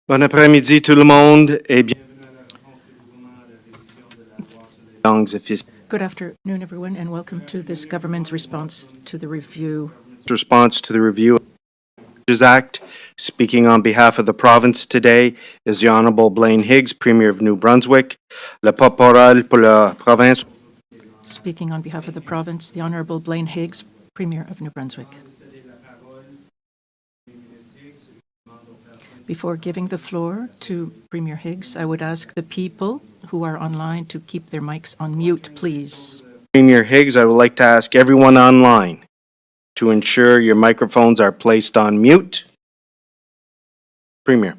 Bon après-midi tout le monde et bienvenue à la rencontre du gouvernement à la révision de la loi sur les langues officielles. Good afternoon, everyone, and welcome to this government's response to the review. Response to the review of the Languages Act. Speaking on behalf of the province today is the Honourable Blaine Higgs, Premier of New Brunswick. Le porte-parole pour la province. Speaking on behalf of the province, the Honourable Blaine Higgs, Premier of New Brunswick. Before giving the floor to Premier Higgs, I would ask the people who are online to keep their mics on mute, please. Premier Higgs, I would like to ask everyone online to ensure your microphones are placed on mute. Premier.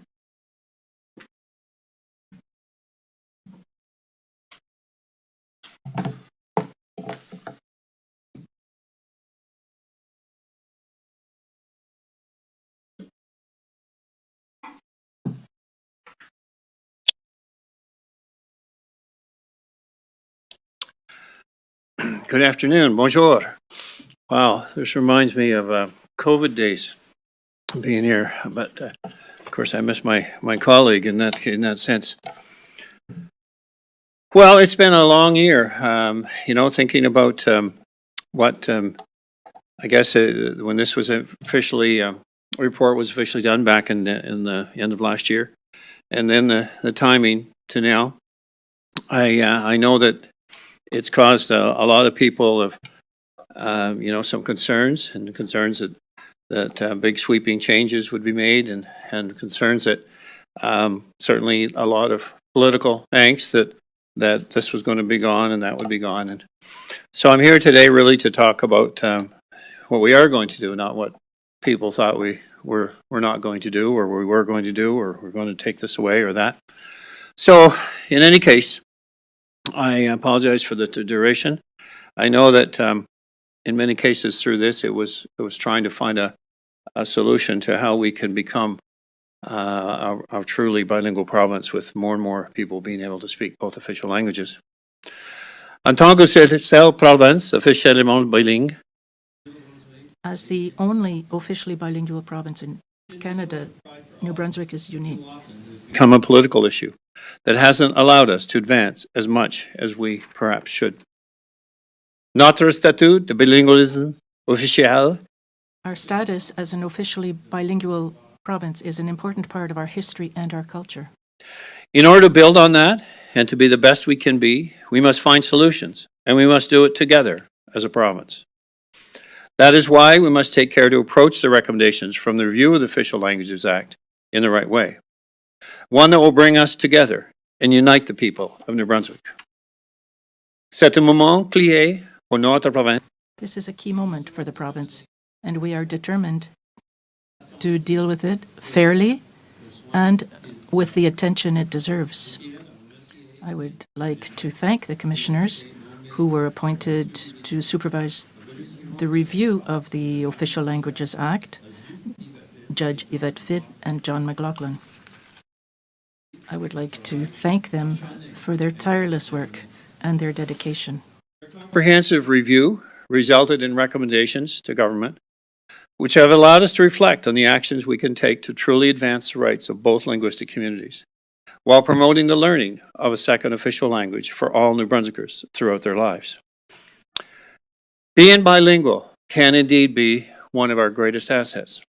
Good afternoon. Bonjour. Wow, this reminds me of COVID days, being here. But of course, I miss my colleague in that sense. Well, it's been a long year. Thinking about what I guess when this was officially report was officially done back in the end of last year, and then the timing to now. I know that it's caused a lot of people of some concerns that big sweeping changes would be made, and concerns that certainly a lot of political angst that this was going to be gone and that would be gone. And so I'm here today really to talk about what we are going to do, not what people thought we were not going to do, or we were going to do, or we're going to take this away or that. So in any case, I apologize for the duration. I know that in many cases through this, it was trying to find a solution to how we can become a truly bilingual province with more and more people being able to speak both official languages. En tant que seule province officiellement bilingue, As the only officially bilingual province in Canada, New Brunswick is unique. become a political issue that hasn't allowed us to advance as much as we perhaps should. Notre statut de bilingualisme officiel. Our status as an officially bilingual province is an important part of our history and our culture. In order to build on that and to be the best we can be, we must find solutions, and we must do it together as a province. That is why we must take care to approach the recommendations from the review of the Official Languages Act in the right way. One that will bring us together and unite the people of New Brunswick. C'est un moment clé pour notre province. This is a key moment for the province, and we are determined to deal with it fairly and with the attention it deserves. I would like to thank the commissioners who were appointed to supervise the review of the Official Languages Act, Judge Yvette Fitt and John McLaughlin. I would like to thank them for their tireless work and their dedication. Comprehensive review resulted in recommendations to government, which have allowed us to reflect on the actions we can take to truly advance the rights of both linguistic communities, while promoting the learning of a second official language for all New Brunswickers throughout their lives. Being bilingual can indeed be one of our greatest assets.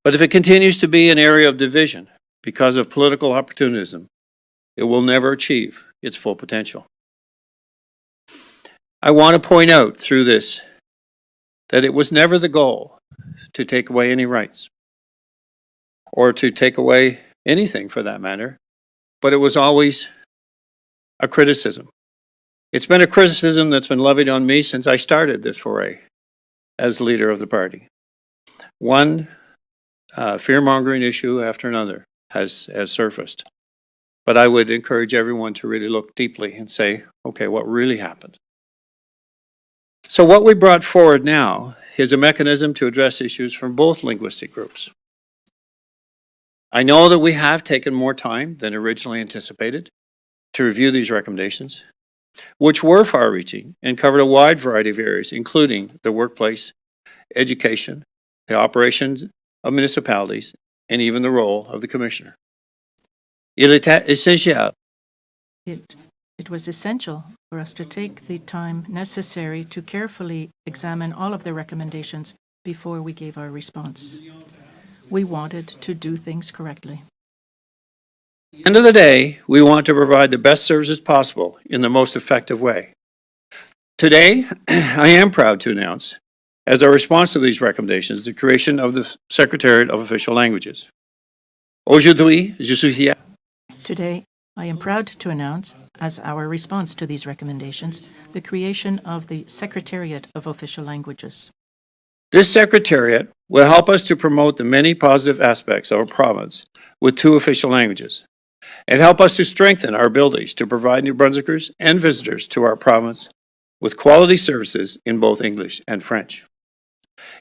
But if it continues to be an area of division because of political opportunism, it will never achieve its full potential. I want to point out through this that it was never the goal to take away any rights or to take away anything for that matter, but it was always a criticism. It's been a criticism that's been levied on me since I started this foray as leader of the party. One fear-mongering issue after another has surfaced. But I would encourage everyone to really look deeply and say, okay, what really happened? So what we brought forward now is a mechanism to address issues from both linguistic groups. I know that we have taken more time than originally anticipated to review these recommendations, which were far-reaching and covered a wide variety of areas, including the workplace, education, the operations of municipalities, and even the role of the commissioner. Il était essentiel It was essential for us to take the time necessary to carefully examine all of the recommendations before we gave our response. We wanted to do things correctly. At the end of the day, we want to provide the best services possible in the most effective way. Today, I am proud to announce, as our response to these recommendations, the creation of the Secretariat of Official Languages. Aujourd'hui, je suis fier. Today, I am proud to announce, as our response to these recommendations, the creation of the Secretariat of Official Languages. This Secretariat will help us to promote the many positive aspects of our province with 2 official languages, and help us to strengthen our abilities to provide New Brunswickers and visitors to our province with quality services in both English and French.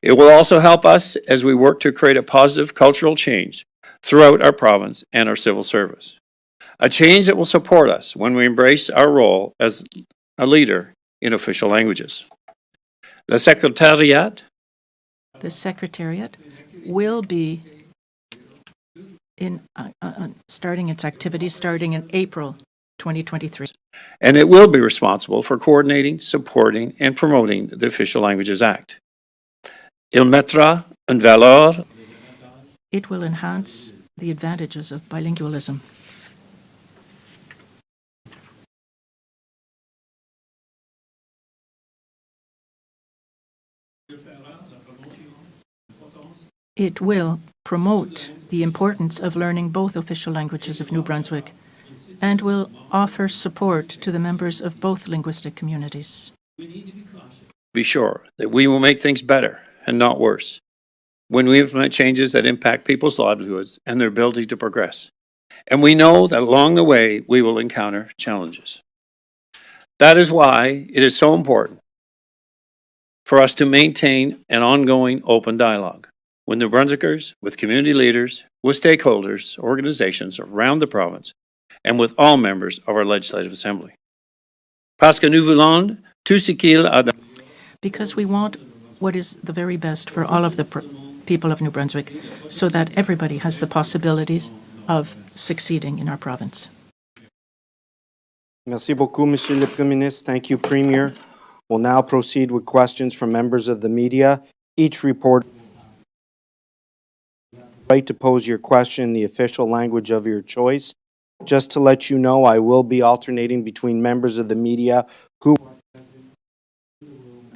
It will also help us as we work to create a positive cultural change throughout our province and our civil service. A change that will support us when we embrace our role as a leader in official languages. Le Secretariat The Secretariat will be starting its activities starting in April 2023. and it will be responsible for coordinating, supporting, and promoting the Official Languages Act. Il mettra en valeur It will enhance the advantages of bilingualism. It will promote the importance of learning both official languages of New Brunswick and will offer support to the members of both linguistic communities. be sure that we will make things better and not worse when we implement changes that impact people's livelihoods and their ability to progress. And we know that along the way, we will encounter challenges. That is why it is so important for us to maintain an ongoing open dialogue with New Brunswickers, with community leaders, with stakeholders, organizations around the province, and with all members of our Legislative Assembly. Parce que nous voulons tout ce qu'il a dans Because we want what is the very best for all of the people of New Brunswick so that everybody has the possibilities of succeeding in our province. Merci beaucoup, Monsieur le Premier Ministre. Thank you, Premier. We'll now proceed with questions from members of the media. Each reporter right to pose your question in the official language of your choice. Just to let you know, I will be alternating between members of the media who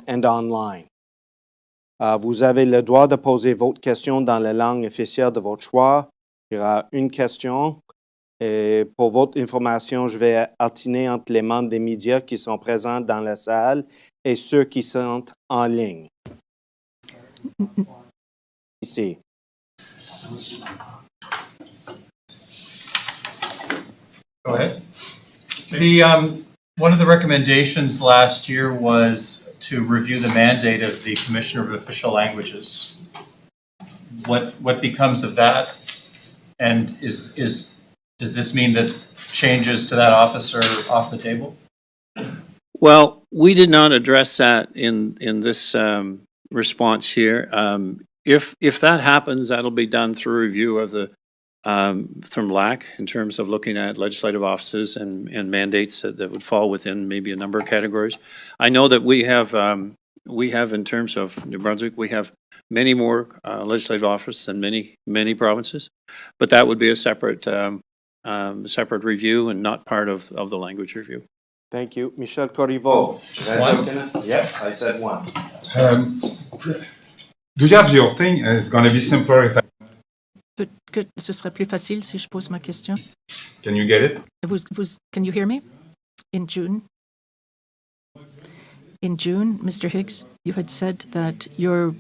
and online. Vous avez le droit de poser votre question dans la langue officielle de votre choix. Il y aura une question. Et pour votre information, je vais alterner entre les membres des médias qui sont présents dans la salle et ceux qui sont en ligne. Ici. Go ahead. One of the recommendations last year was to review the mandate of the Commissioner of Official Languages. What becomes of that? And does this mean that changes to that office are off the table? Well, we did not address that in this response here. If that happens, that'll be done through review of the from LAC in terms of looking at legislative offices and mandates that would fall within maybe a number of categories. I know that we have in terms of New Brunswick, we have many more legislative offices than many provinces, but that would be a separate review and not part of the language review. Thank you. Michel Corriveau. Just one? Yeah, I said one. Do you have your thing? It's going to be simpler if I... Ce serait plus facile si je pose ma question. Can you get it? Can you hear me? In June, Mr. Higgs, you had said that your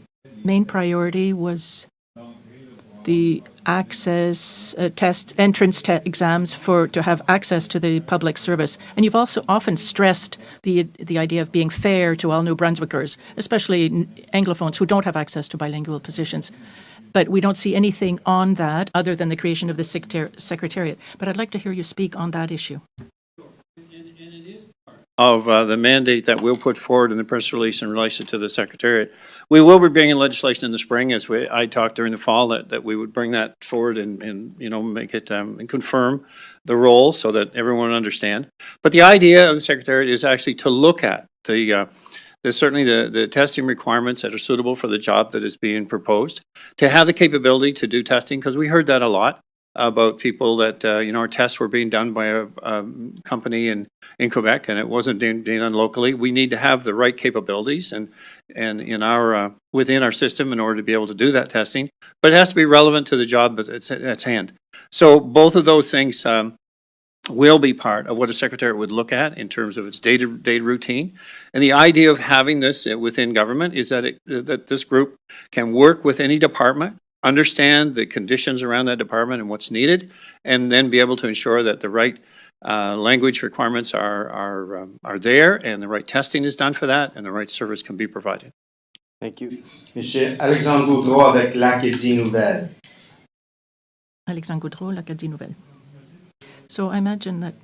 main priority was the access entrance exams to have access to the public service. And you've also often stressed the idea of being fair to all New Brunswickers, especially Anglophones who don't have access to bilingual positions. But we don't see anything on that other than the creation of the Secretariat. But I'd like to hear you speak on that issue. of the mandate that we'll put forward in the press release in relation to the Secretariat. We will be bringing legislation in the spring, as I talked during the fall, that we would bring that forward and make it, and confirm the role so that everyone understand. But the idea of the Secretariat is actually to look at certainly the testing requirements that are suitable for the job that is being proposed, to have the capability to do testing, because we heard that a lot about people that, our tests were being done by a company in Quebec and it wasn't being done locally. We need to have the right capabilities and in our, within our system in order to be able to do that testing, but it has to be relevant to the job that's at hand. So both of those things will be part of what a secretariat would look at in terms of its day-to-day routine. And the idea of having this within government is that that this group can work with any department, understand the conditions around that department and what's needed, and then be able to ensure that the right language requirements are there and the right testing is done for that and the right service can be provided. Thank you. Monsieur Alexandre Gaudreau avec l'Acadie Nouvelle. Alexandre Gaudreau, l'Acadie Nouvelle. So I imagine that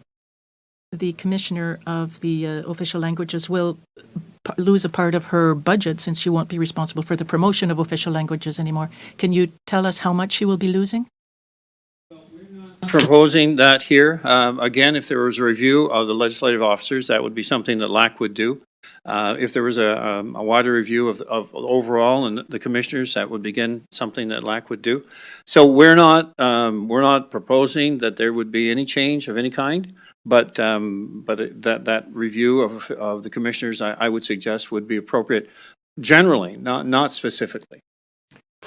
the commissioner of the official languages will lose a part of her budget since she won't be responsible for the promotion of official languages anymore. Can you tell us how much she will be losing? Proposing that here. Again, if there was a review of the legislative officers, that would be something that LAC would do. If there was a wider review of overall and the commissioners, that would begin something that LAC would do. So we're not proposing that there would be any change of any kind, but that review of the commissioners, I would suggest would be appropriate generally, not specifically.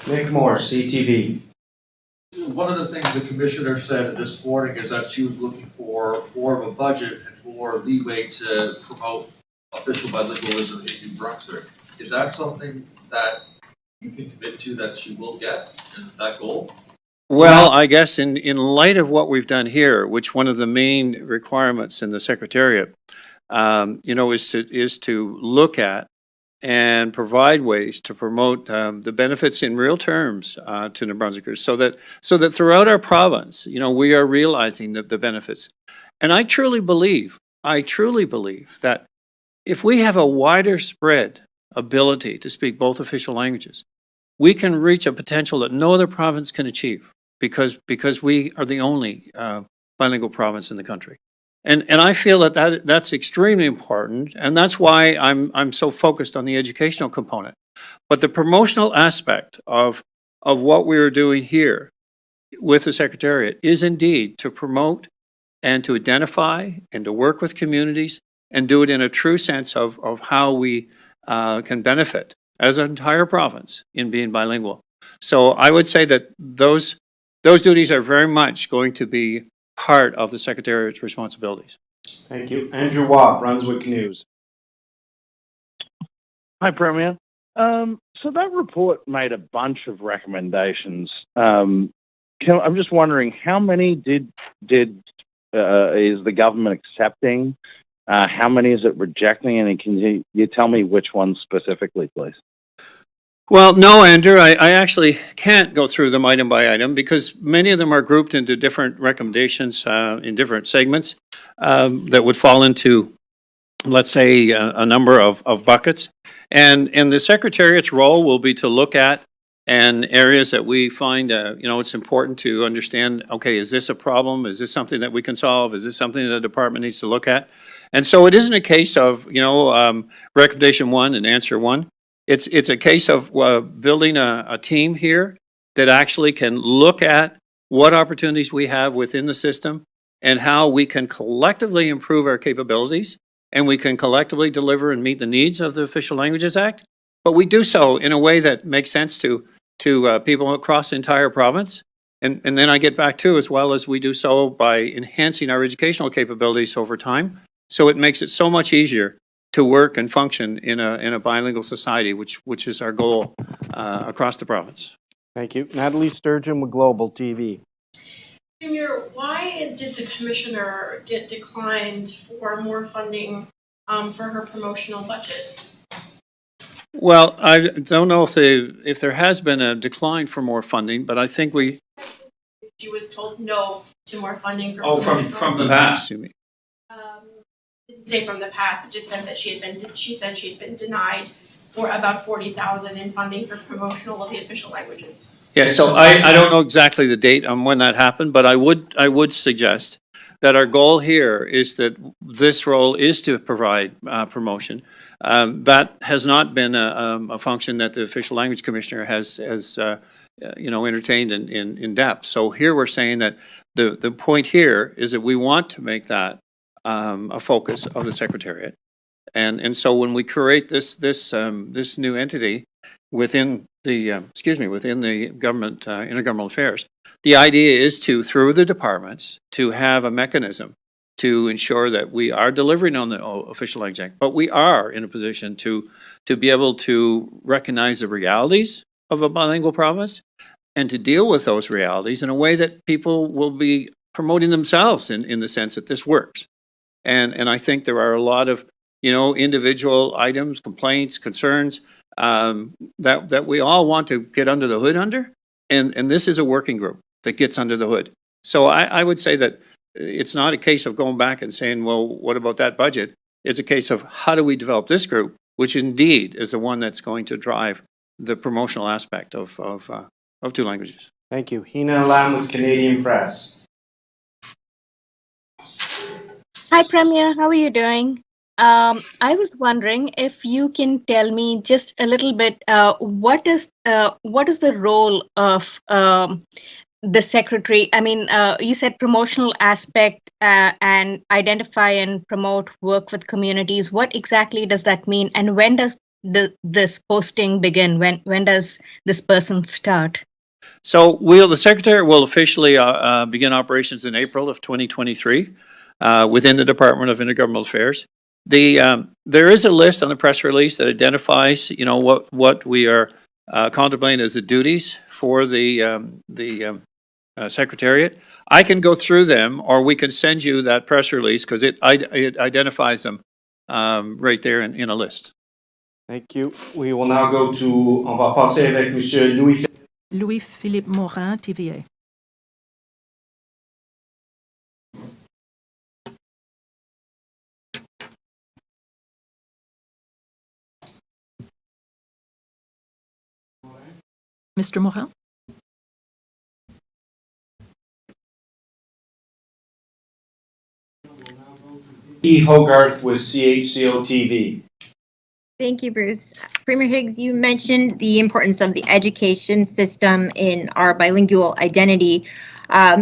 Nick Moore, CTV. One of the things the commissioner said this morning is that she was looking for more of a budget and more leeway to promote official bilingualism in New Brunswick. Is that something that you can commit to that she will get, that goal? Well, I guess in light of what we've done here, which one of the main requirements in the Secretariat, is to look at and provide ways to promote the benefits in real terms to New Brunswickers, so that throughout our province, we are realizing the benefits. And I truly believe that if we have a wider spread ability to speak both official languages, we can reach a potential that no other province can achieve because we are the only bilingual province in the country. And I feel that's extremely important, and that's why I'm so focused on the educational component. But the promotional aspect of what we are doing here with the Secretariat is indeed to promote and to identify and to work with communities and do it in a true sense of how we can benefit as an entire province in being bilingual. So I would say that those duties are very much going to be part of the Secretariat's responsibilities. Thank you. Andrew Watt, Brunswick News. Hi, Premier. So that report made a bunch of recommendations. I'm just wondering, how many is the government accepting? How many is it rejecting? And can you tell me which ones specifically, please? Well, no, Andrew, I actually can't go through them item by item because many of them are grouped into different recommendations in different segments that would fall into, let's say, a number of buckets. And the Secretariat's role will be to look at and areas that we find, it's important to understand, okay, is this a problem? Is this something that we can solve? Is this something that a department needs to look at? And so it isn't a case of, recommendation one and answer one. It's a case of building a team here that actually can look at what opportunities we have within the system and how we can collectively improve our capabilities and we can collectively deliver and meet the needs of the Official Languages Act. But we do so in a way that makes sense to people across the entire province. And then I get back to, as well as we do so by enhancing our educational capabilities over time. So it makes it so much easier to work and function in a bilingual society, which is our goal across the province. Thank you. Natalie Sturgeon with Global TV. Premier, why did the commissioner get declined for more funding for her promotional budget? Well, I don't know if there has been a decline for more funding, but I think She was told no to more funding for from the past, you mean? didn't say from the past, it just said that she said she had been denied for about 40,000 in funding for promotional of the official languages. Yeah, so I don't know exactly the date on when that happened, but I would suggest that our goal here is that this role is to provide promotion. That has not been a function that the official language commissioner has entertained in depth. So here we're saying that the point here is that we want to make that a focus of the Secretariat. And so when we create this new entity within the government, intergovernmental affairs, the idea is to, through the departments, to have a mechanism to ensure that we are delivering on the official language act, but we are in a position to be able to recognize the realities of a bilingual province and to deal with those realities in a way that people will be promoting themselves in the sense that this works. And I think there are a lot of, individual items, complaints, concerns, that we all want to get under the hood under. And this is a working group that gets under the hood. So I would say that it's not a case of going back and saying, well, what about that budget? It's a case of how do we develop this group, which indeed is the one that's going to drive the promotional aspect of two languages. Thank you. Hina Lam with Canadian Press. Hi, Premier. How are you doing? I was wondering if you can tell me just a little bit, what is the role of the secretary? I mean, you said promotional aspect and identify and promote work with communities. What exactly does that mean? And when does this posting begin? When does this person start? So the Secretary will officially begin operations in April of 2023 within the Department of Intergovernmental Affairs. There is a list on the press release that identifies, what we are contemplating as the duties for the Secretariat. I can go through them, or we can send you that press release because it identifies them right there in a list. Thank you. We will now go to, on va passer avec Monsieur Louis-Philippe Morin, TVA. Mr. Morin? E. Hogarth with CHCO TV. Thank you, Bruce. Premier Higgs, you mentioned the importance of the education system in our bilingual identity.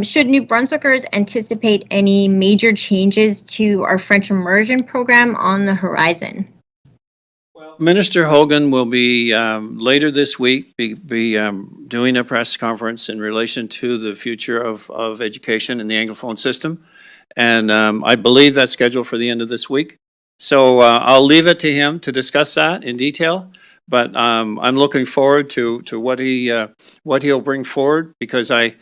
Should New Brunswickers anticipate any major changes to our French immersion program on the horizon? Minister Hogan will be later this week doing a press conference in relation to the future of education in the Anglophone system. And I believe that's scheduled for the end of this week. So I'll leave it to him to discuss that in detail. But I'm looking forward to what he'll bring forward, because I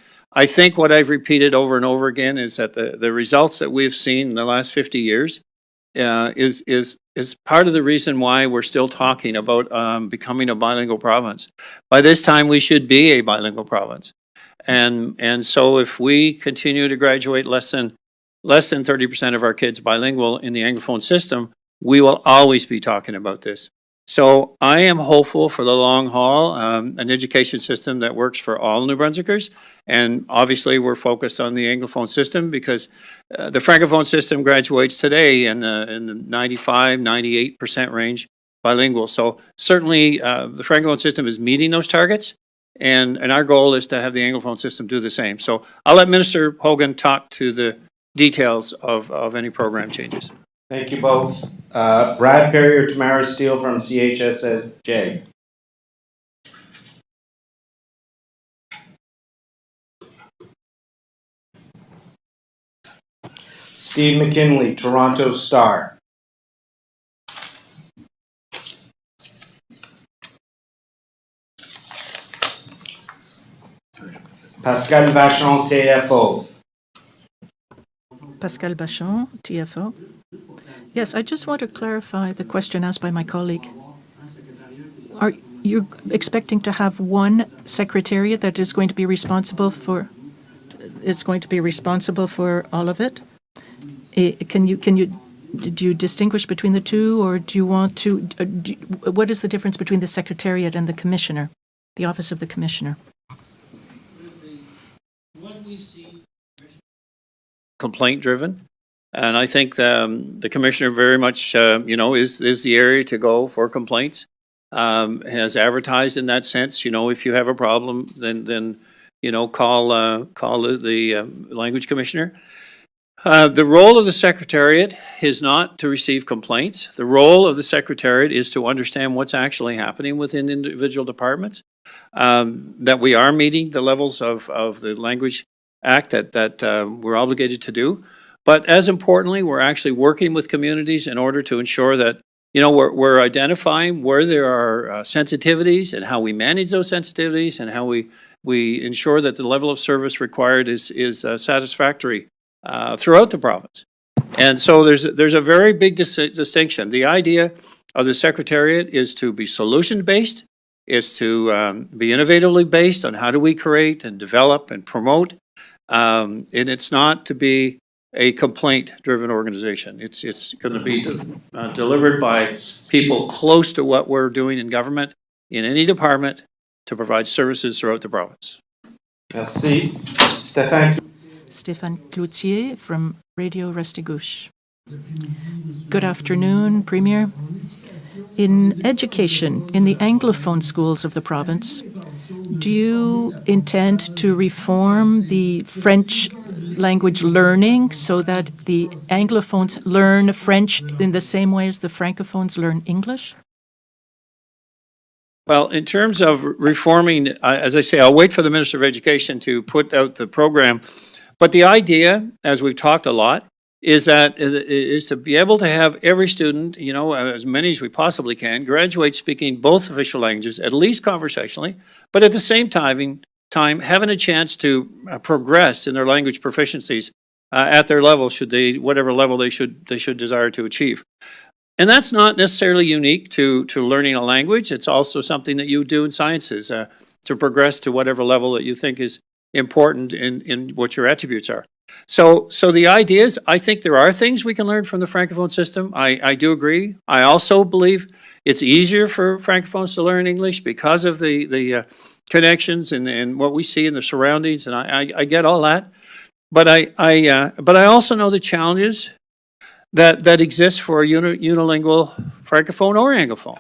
think what I've repeated over and over again is that the results that we've seen in the last 50 years is part of the reason why we're still talking about becoming a bilingual province. By this time, we should be a bilingual province. And so if we continue to graduate less than 30% of our kids bilingual in the Anglophone system, we will always be talking about this. So I am hopeful for the long haul, an education system that works for all New Brunswickers. And obviously, we're focused on the Anglophone system because the Francophone system graduates today in the 95, 98% range bilingual. So certainly, the Francophone system is meeting those targets. And our goal is to have the Anglophone system do the same. So I'll let Minister Hogan talk to the details of any program changes. Thank you both. Brad Perry or Tamara Steele from CHSJ. Steve McKinley, Toronto Star. Pascal Vachon, TFO. Pascal Bachon, TFO. Yes, I just want to clarify the question asked by my colleague. Are you expecting to have one secretariat that is going to be responsible for all of it? Can you do you distinguish between the two, or do you want to, what is the difference between the Secretariat and the Commissioner, the Office of the Commissioner? Complaint-driven. And I think the commissioner very much, is the area to go for complaints. Has advertised in that sense. If you have a problem, then call the language commissioner. The role of the secretariat is not to receive complaints. The role of the secretariat is to understand what's actually happening within individual departments. That we are meeting the levels of the Language Act that we're obligated to do. But as importantly, we're actually working with communities in order to ensure that, we're identifying where there are sensitivities and how we manage those sensitivities and how we ensure that the level of service required is satisfactory throughout the province. And so there's a very big distinction. The idea of the Secretariat is to be solution-based, is to be innovatively based on how do we create and develop and promote. And it's not to be a complaint-driven organization. It's going to be delivered by people close to what we're doing in government, in any department, to provide services throughout the province. Merci. Stéphane. Stéphane Cloutier from Radio Restigouche. Good afternoon, Premier. In education, in the Anglophone schools of the province, do you intend to reform the French language learning so that the Anglophones learn French in the same way as the Francophones learn English? Well, in terms of reforming, as I say, I'll wait for the Minister of Education to put out the program. But the idea, as we've talked a lot, is to be able to have every student, as many as we possibly can, graduate speaking both official languages, at least conversationally, but at the same time having a chance to progress in their language proficiencies at their level, whatever level they should desire to achieve. And that's not necessarily unique to learning a language. It's also something that you do in sciences to progress to whatever level that you think is important in what your attributes are. So the idea is, I think there are things we can learn from the Francophone system. I do agree. I also believe it's easier for Francophones to learn English because of the connections and what we see in the surroundings, and I get all that. But I also know the challenges that exist for a unilingual Francophone or Anglophone.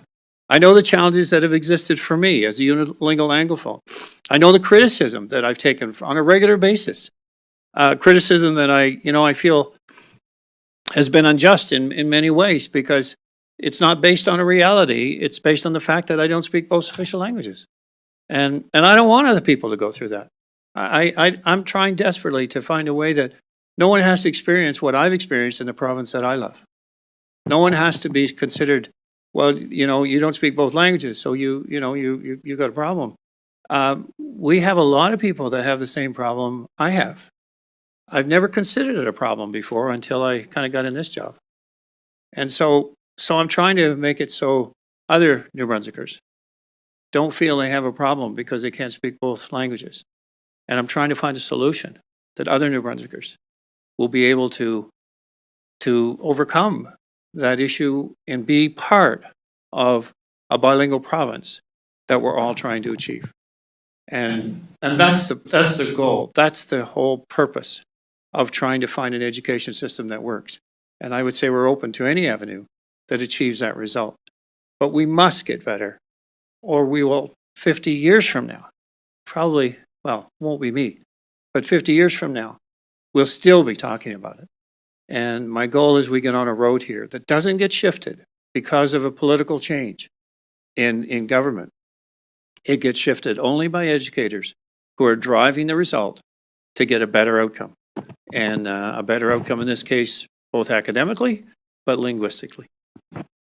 I know the challenges that have existed for me as a unilingual Anglophone. I know the criticism that I've taken on a regular basis. Criticism that I feel has been unjust in many ways because it's not based on a reality. It's based on the fact that I don't speak both official languages. And I don't want other people to go through that. I'm trying desperately to find a way that no one has to experience what I've experienced in the province that I love. No one has to be considered, well, you don't speak both languages, so you got a problem. We have a lot of people that have the same problem I have. I've never considered it a problem before until I kind of got in this job. And so I'm trying to make it so other New Brunswickers don't feel they have a problem because they can't speak both languages. And I'm trying to find a solution that other New Brunswickers will be able to overcome that issue and be part of a bilingual province that we're all trying to achieve. And that's the goal. That's the whole purpose of trying to find an education system that works. And I would say we're open to any avenue that achieves that result. But we must get better, or we will, 50 years from now, probably, well, won't be me, but 50 years from now, we'll still be talking about it. And my goal is we get on a road here that doesn't get shifted because of a political change in government. It gets shifted only by educators who are driving the result to get a better outcome. And a better outcome in this case, both academically, but linguistically.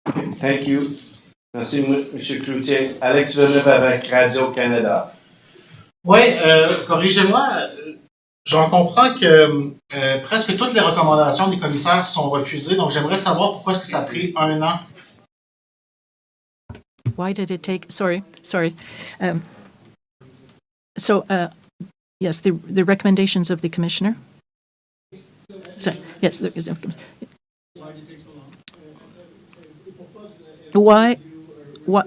Thank you. Merci, M. Cloutier. Alex Villeneuve avec Radio-Canada. Oui, corrigez-moi. J'en comprends que presque toutes les recommandations des commissaires sont refusées, donc j'aimerais savoir pourquoi est-ce que ça a pris 1 an. Why did it take, sorry. Yes, the recommendations of the commissioner. So, yes, why did it take so long? Why? What?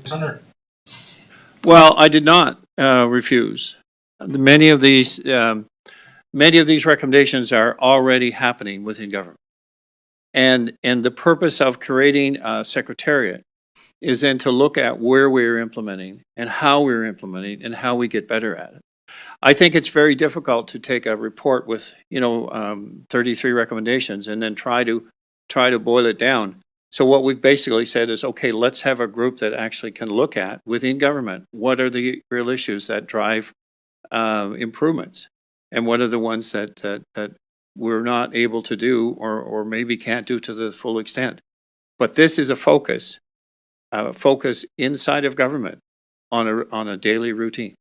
Senator. Well, I did not refuse. Many of these recommendations are already happening within government. And the purpose of creating a secretariat is then to look at where we're implementing and how we're implementing and how we get better at it. I think it's very difficult to take a report with, 33 recommendations and then try to boil it down. So what we've basically said is, okay, let's have a group that actually can look at within government, what are the real issues that drive improvements? And what are the ones that we're not able to do or maybe can't do to the full extent? But this is a focus inside of government on a daily routine.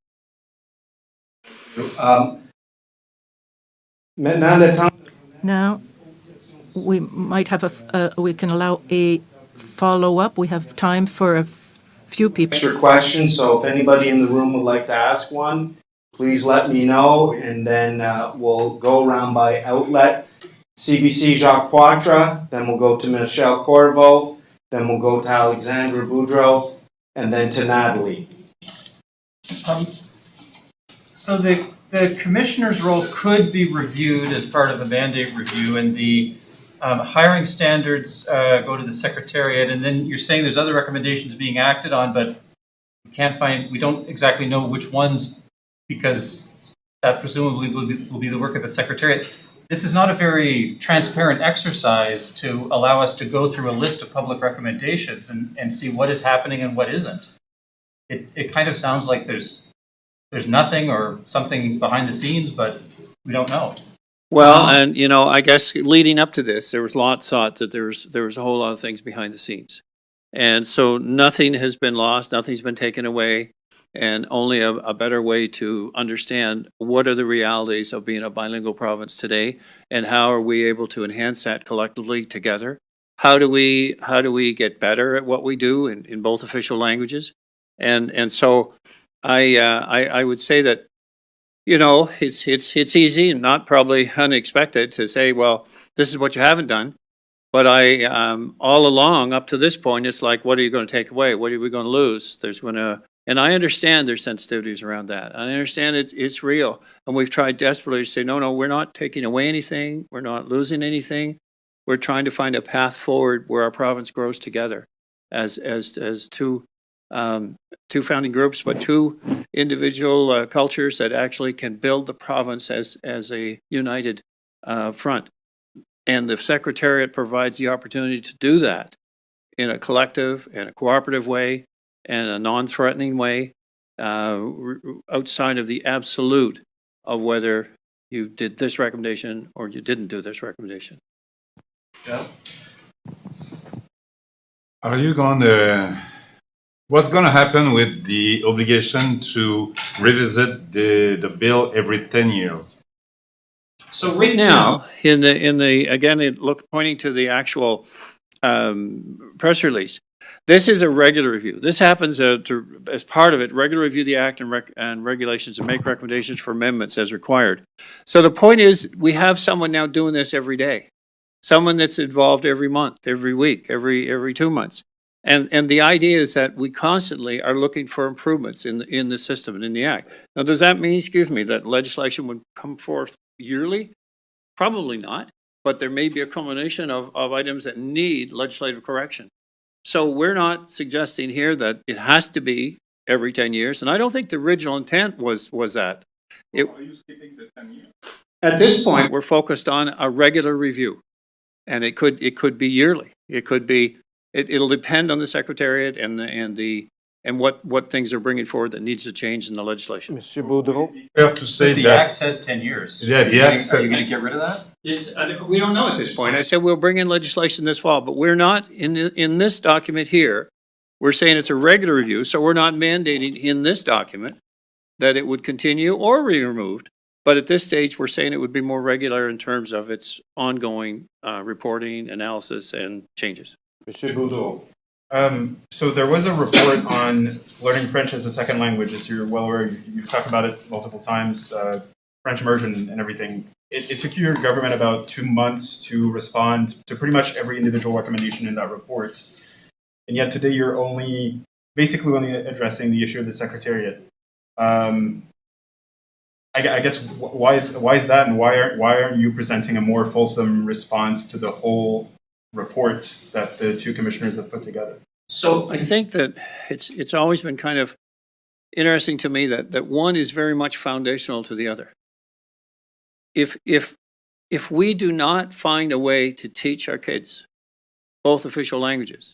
Maintenant, le temps. Now, we might have we can allow a follow-up. We have time for a few people. Extra questions, so if anybody in the room would like to ask one, please let me know, and then we'll go around by outlet. CBC Jacques Poitras, then we'll go to Michelle Corvo, then we'll go to Alexandra Boudreau, and then to Natalie. So the commissioner's role could be reviewed as part of a mandate review, and the hiring standards go to the secretariat, and then you're saying there's other recommendations being acted on, but we don't exactly know which ones, because that presumably will be the work of the secretariat. This is not a very transparent exercise to allow us to go through a list of public recommendations and see what is happening and what isn't. It kind of sounds like there's nothing or something behind the scenes, but we don't know. Well, and I guess leading up to this, there was lots thought that there was a whole lot of things behind the scenes. And so nothing has been lost, nothing's been taken away, and only a better way to understand what are the realities of being a bilingual province today, and how are we able to enhance that collectively together? How do we get better at what we do in both official languages? And so I would say that it's easy and not probably unexpected to say, well, this is what you haven't done. But all along up to this point, it's like, what are you going to take away? What are we going to lose? And I understand there's sensitivities around that. I understand it's real. And we've tried desperately to say, no, we're not taking away anything. We're not losing anything. We're trying to find a path forward where our province grows together as two founding groups, but two individual cultures that actually can build the province as a united front. And the Secretariat provides the opportunity to do that in a collective and a cooperative way and a non-threatening way, outside of the absolute of whether you did this recommendation or you didn't do this recommendation. Yeah. Are you going to, what's going to happen with the obligation to revisit the bill every 10 years? So right now, in the again, pointing to the actual press release, this is a regular review. This happens as part of it, regular review the act and regulations and make recommendations for amendments as required. So the point is, we have someone now doing this every day, someone that's involved every month, every week, every 2 months. And the idea is that we constantly are looking for improvements in the system and in the act. Now, does that mean, that legislation would come forth yearly? Probably not, but there may be a combination of items that need legislative correction. So we're not suggesting here that it has to be every 10 years, and I don't think the original intent was that. Are you skipping the 10 years? At this point, we're focused on a regular review, and it could be yearly. It could be. It'll depend on the Secretariat and what things are bringing forward that needs to change in the legislation. Monsieur Boudreau? Fair to say The that. act says 10 years. Yeah, the act Are said. you going to get rid of that? We don't know at this point. I said we'll bring in legislation this fall, but we're not in this document here. We're saying it's a regular review, so we're not mandating in this document that it would continue or be removed. But at this stage, we're saying it would be more regular in terms of its ongoing reporting, analysis, and changes. Monsieur Boudreau? So there was a report on learning French as a second language, as you're well aware. You've talked about it multiple times. French immersion and everything, it took your government about 2 months to respond to pretty much every individual recommendation in that report. And yet today you're basically only addressing the issue of the Secretariat. I guess why is that, and why aren't you presenting a more fulsome response to the whole report that the two commissioners have put together? So I think that it's always been kind of interesting to me that one is very much foundational to the other. If we do not find a way to teach our kids both official languages,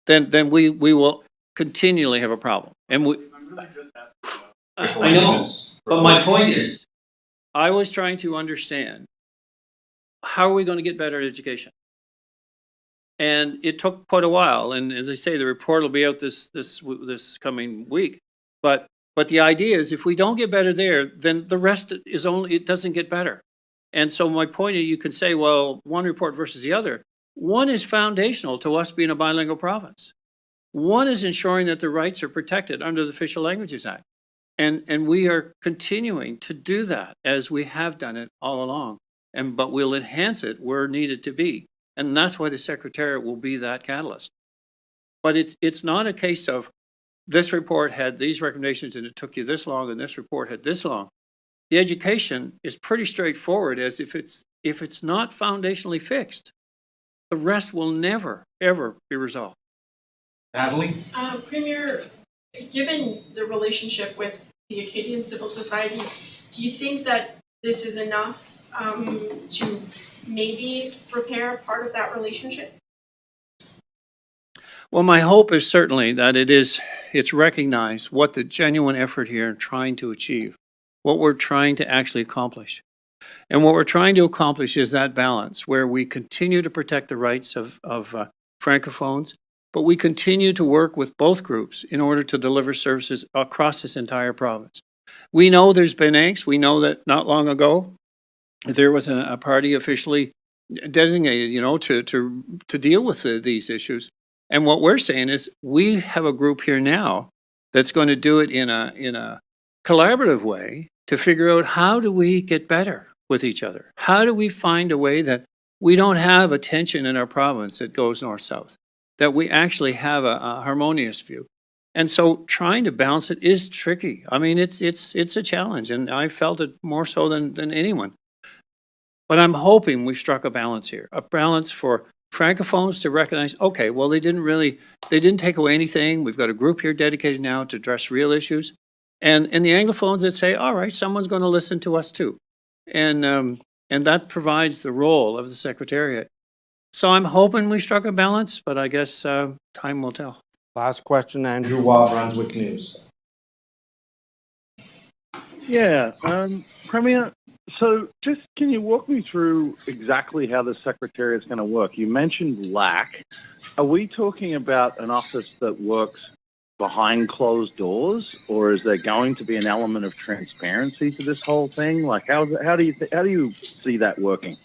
then we will continually have a problem. And I know, but my point is, I was trying to understand, how are we going to get better at education? And it took quite a while. And as I say, the report will be out this coming week. But the idea is, if we don't get better there, then the rest it doesn't get better. And so my point is, you can say, well, one report versus the other. One is foundational to us being a bilingual province. One is ensuring that the rights are protected under the Official Languages Act. And we are continuing to do that as we have done it all along. But we'll enhance it where needed to be. And that's why the Secretariat will be that catalyst. But it's not a case of this report had these recommendations and it took you this long, and this report had this long. The education is pretty straightforward, as if it's not foundationally fixed, the rest will never, ever be resolved. Natalie? Premier, given the relationship with the Acadian civil society, do you think that this is enough to maybe repair part of that relationship? Well, my hope is certainly that it's recognized what the genuine effort here in trying to achieve, what we're trying to actually accomplish. And what we're trying to accomplish is that balance where we continue to protect the rights of Francophones, but we continue to work with both groups in order to deliver services across this entire province. We know there's been angst. We know that not long ago, there was a party officially designated, to deal with these issues. And what we're saying is, we have a group here now that's going to do it in a collaborative way to figure out, how do we get better with each other? How do we find a way that we don't have a tension in our province that goes north-south, that we actually have a harmonious view? And so trying to balance it is tricky. I mean, it's a challenge, and I felt it more so than anyone. But I'm hoping we've struck a balance here, a balance for Francophones to recognize, okay, well, they didn't take away anything. We've got a group here dedicated now to address real issues. And the Anglophones that say, all right, someone's going to listen to us too. And that provides the role of the Secretariat. So I'm hoping we struck a balance, but I guess time will tell. Last question, Andrew Waugh, Brunswick News. Yeah, Premier, so just can you walk me through exactly how the Secretariat is going to work? You mentioned LAC. Are we talking about an office that works behind closed doors, or is there going to be an element of transparency to this whole thing? Like, how do you see that working?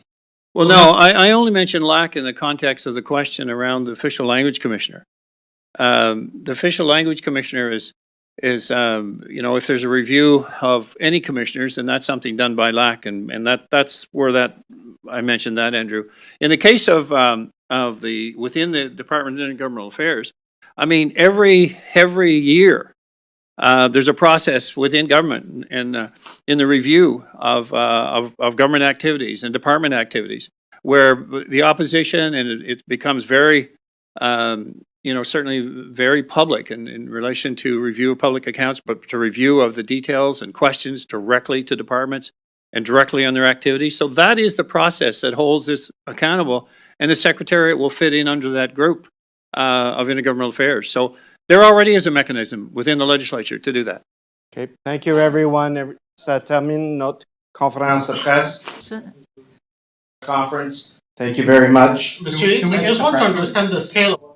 Well, no, I only mentioned LAC in the context of the question around the Official Language Commissioner. The Official Language Commissioner is if there's a review of any commissioners, then that's something done by LAC, and that's where I mentioned that, Andrew. In the case of within the Department of Intergovernmental Affairs, I mean, every year there's a process within government and in the review of government activities and department activities, where the opposition, and it becomes very certainly very public in relation to review of public accounts, but to review of the details and questions directly to departments and directly on their activities. So that is the process that holds this accountable, and the Secretariat will fit in under that group of intergovernmental affairs. So there already is a mechanism within the legislature to do that. Okay, thank you everyone. Ça termine notre conférence de presse. Conference. Thank you very much. Monsieur Higgs, I just want to understand the scale.